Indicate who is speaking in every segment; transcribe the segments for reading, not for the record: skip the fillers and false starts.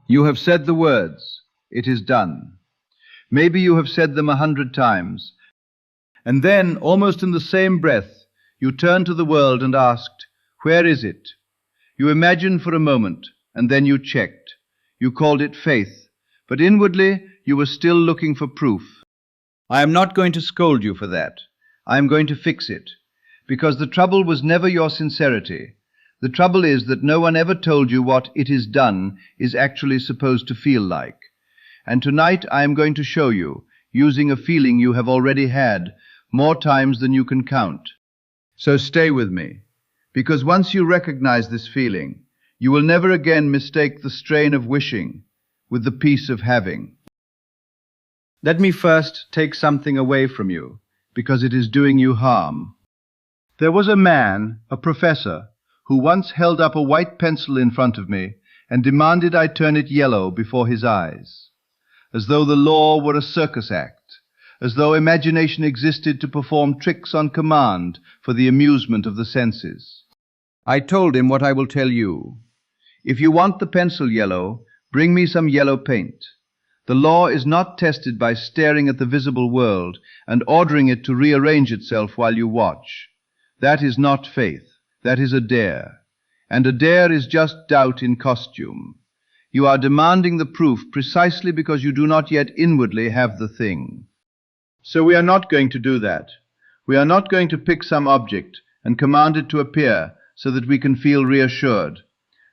Speaker 1: You have said the words, "It is done." Maybe you have said them 100 times, and then, almost in the same breath, you turned to the world and asked, "Where is it?" You imagined for a moment, and then you checked. You called it faith, but inwardly you were still looking for proof. I am not going to scold you for that. I am going to fix it, because the trouble was never your sincerity. The trouble is that no one ever told you what "it is done" is actually supposed to feel like. And tonight I am going to show you, using a feeling you have already had more times than you can count. So stay with me, because once you recognize this feeling, you will never again mistake the strain of wishing with the peace of having. Let me first take something away from you, because it is doing you harm. There was a man, a professor, who once held up a white pencil in front of me and demanded I turn it yellow before his eyes, as though the law were a circus act, as though imagination existed to perform tricks on command for the amusement of the senses. I told him what I will tell you. If you want the pencil yellow, bring me some yellow paint. The law is not tested by staring at the visible world and ordering it to rearrange itself while you watch. That is not faith. That is a dare. And a dare is just doubt in costume. You are demanding the proof precisely because you do not yet inwardly have the thing. So we are not going to do that. We are not going to pick some object and command it to appear so that we can feel reassured.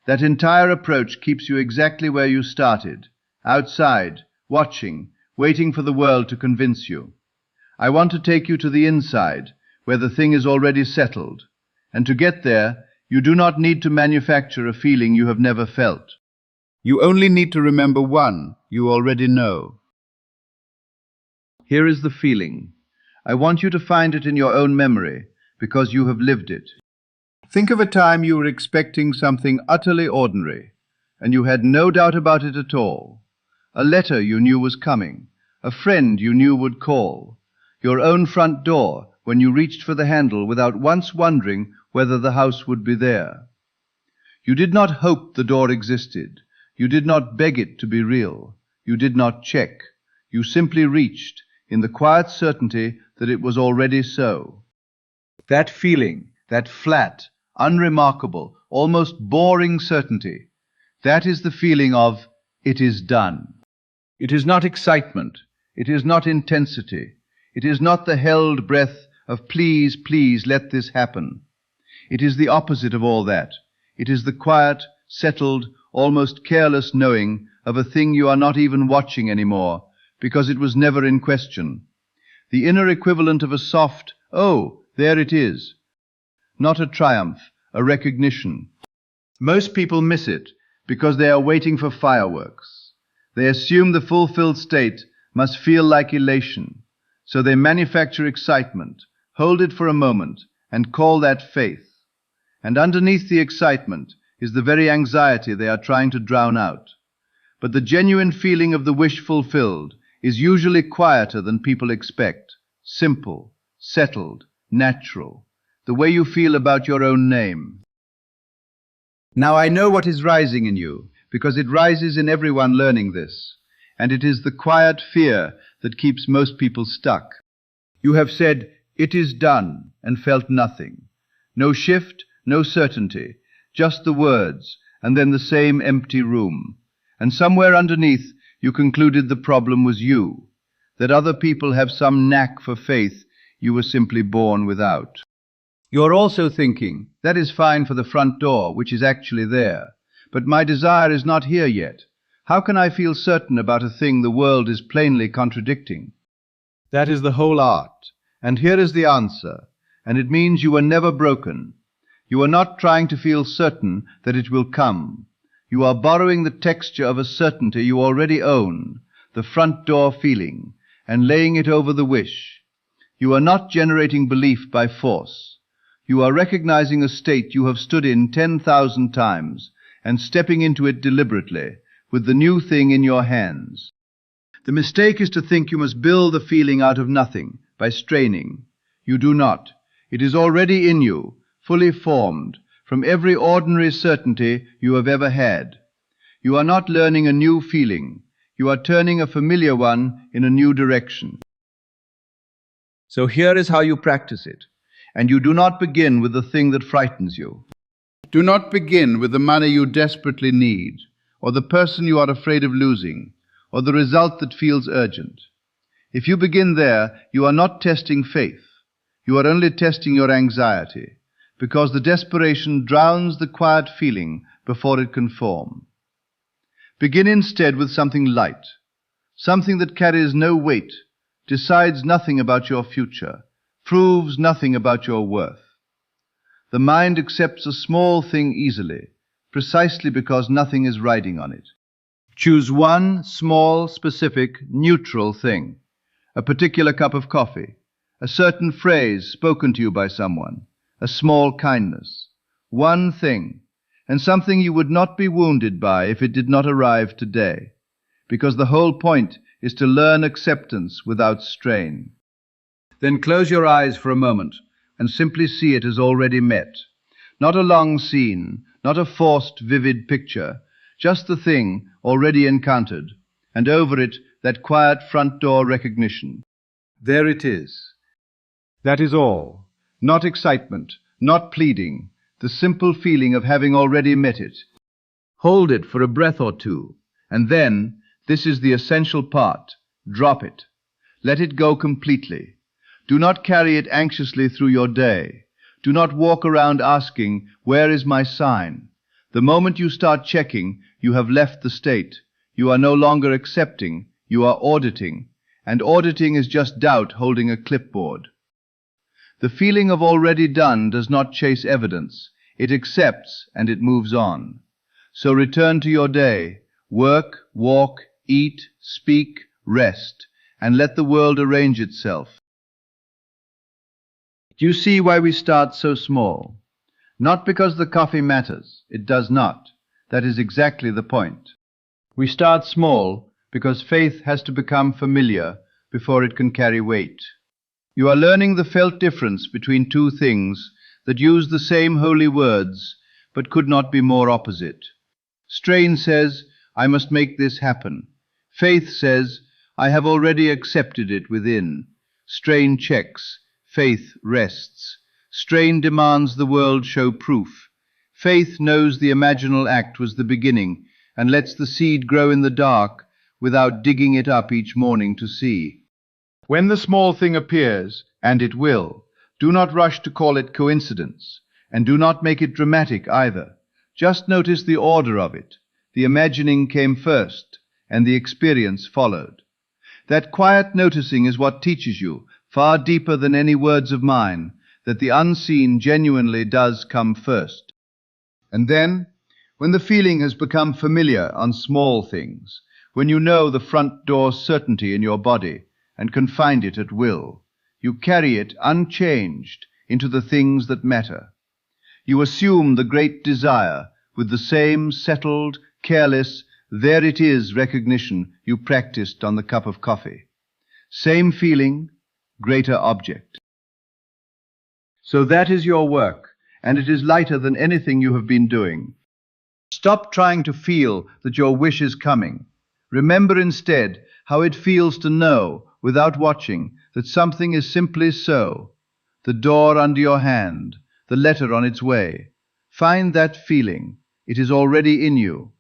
Speaker 1: That entire approach keeps you exactly where you started, outside, watching, waiting for the world to convince you. I want to take you to the inside, where the thing is already settled. And to get there, you do not need to manufacture a feeling you have never felt. You only need to remember one you already know. Here is the feeling. I want you to find it in your own memory, because you have lived it. Think of a time you were expecting something utterly ordinary, and you had no doubt about it at all. A letter you knew was coming, a friend you knew would call, your own front door when you reached for the handle without once wondering whether the house would be there. You did not hope the door existed. You did not beg it to be real. You did not check. You simply reached, in the quiet certainty that it was already so. That feeling, that flat, unremarkable, almost boring certainty, that is the feeling of "it is done." It is not excitement. It is not intensity. It is not the held breath of "please, please, let this happen." It is the opposite of all that. It is the quiet, settled, almost careless knowing of a thing you are not even watching anymore, because it was never in question. The inner equivalent of a soft, "Oh, there it is." Not a triumph, a recognition. Most people miss it because they are waiting for fireworks. They assume the fulfilled state must feel like elation, so they manufacture excitement, hold it for a moment, and call that faith. And underneath the excitement is the very anxiety they are trying to drown out. But the genuine feeling of the wish fulfilled is usually quieter than people expect, simple, settled, natural, the way you feel about your own name. Now I know what is rising in you, because it rises in everyone learning this, and it is the quiet fear that keeps most people stuck. You have said, "It is done," and felt nothing. No shift, no certainty, just the words, and then the same empty room. And somewhere underneath, you concluded the problem was you, that other people have some knack for faith you were simply born without. You're also thinking, that is fine for the front door, which is actually there, but my desire is not here yet. How can I feel certain about a thing the world is plainly contradicting? That is the whole art, and here is the answer, and it means you were never broken. You are not trying to feel certain that it will come. You are borrowing the texture of a certainty you already own, the front door feeling, and laying it over the wish. You are not generating belief by force. You are recognizing a state you have stood in 10,000 times and stepping into it deliberately with the new thing in your hands. The mistake is to think you must build the feeling out of nothing by straining. You do not. It is already in you, fully formed, from every ordinary certainty you have ever had. You are not learning a new feeling. You are turning a familiar one in a new direction. So here is how you practice it. And you do not begin with the thing that frightens you. Do not begin with the money you desperately need, or the person you are afraid of losing, or the result that feels urgent. If you begin there, you are not testing faith. You are only testing your anxiety, because the desperation drowns the quiet feeling before it can form. Begin instead with something light, something that carries no weight, decides nothing about your future, proves nothing about your worth. The mind accepts a small thing easily, precisely because nothing is riding on it. Choose one small, specific, neutral thing, a particular cup of coffee, a certain phrase spoken to you by someone, a small kindness. One thing, and something you would not be wounded by if it did not arrive today, because the whole point is to learn acceptance without strain. Then close your eyes for a moment and simply see it as already met. Not a long scene, not a forced, vivid picture, just the thing already encountered, and over it that quiet front door recognition. There it is. That is all. Not excitement, not pleading, the simple feeling of having already met it. Hold it for a breath or two, and then, this is the essential part, drop it. Let it go completely. Do not carry it anxiously through your day. Do not walk around asking, where is my sign? The moment you start checking, you have left the state. You are no longer accepting, you are auditing, and auditing is just doubt holding a clipboard. The feeling of already done does not chase evidence. It accepts and it moves on. So return to your day, work, walk, eat, speak, rest, and let the world arrange itself. Do you see why we start so small? Not because the coffee matters. It does not. That is exactly the point. We start small because faith has to become familiar before it can carry weight. You are learning the felt difference between two things that use the same holy words but could not be more opposite. Strain says, I must make this happen. Faith says, I have already accepted it within. Strain checks. Faith rests. Strain demands the world show proof. Faith knows the imaginal act was the beginning and lets the seed grow in the dark without digging it up each morning to see. When the small thing appears, and it will, do not rush to call it coincidence, and do not make it dramatic either. Just notice the order of it. The imagining came first, and the experience followed. That quiet noticing is what teaches you, far deeper than any words of mine, that the unseen genuinely does come first. And then, when the feeling has become familiar on small things, when you know the front door's certainty in your body and can find it at will, you carry it unchanged into the things that matter. You assume the great desire with the same settled, careless, there it is recognition you practiced on the cup of coffee. Same feeling, greater object. So that is your work, and it is lighter than anything you have been doing. Stop trying to feel that your wish is coming. Remember instead how it feels to know, without watching, that something is simply so. The door under your hand, the letter on its way. Find that feeling. It is already in you.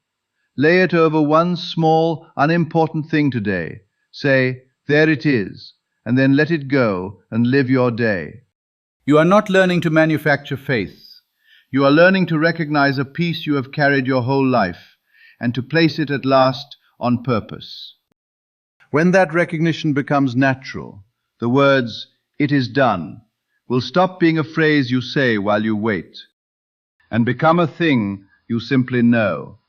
Speaker 1: Lay it over one small, unimportant thing today. Say, there it is, and then let it go and live your day. You are not learning to manufacture faith. You are learning to recognize a peace you have carried your whole life, and to place it at last on purpose. When that recognition becomes natural, the words, it is done, will stop being a phrase you say while you wait, and become a thing you simply know.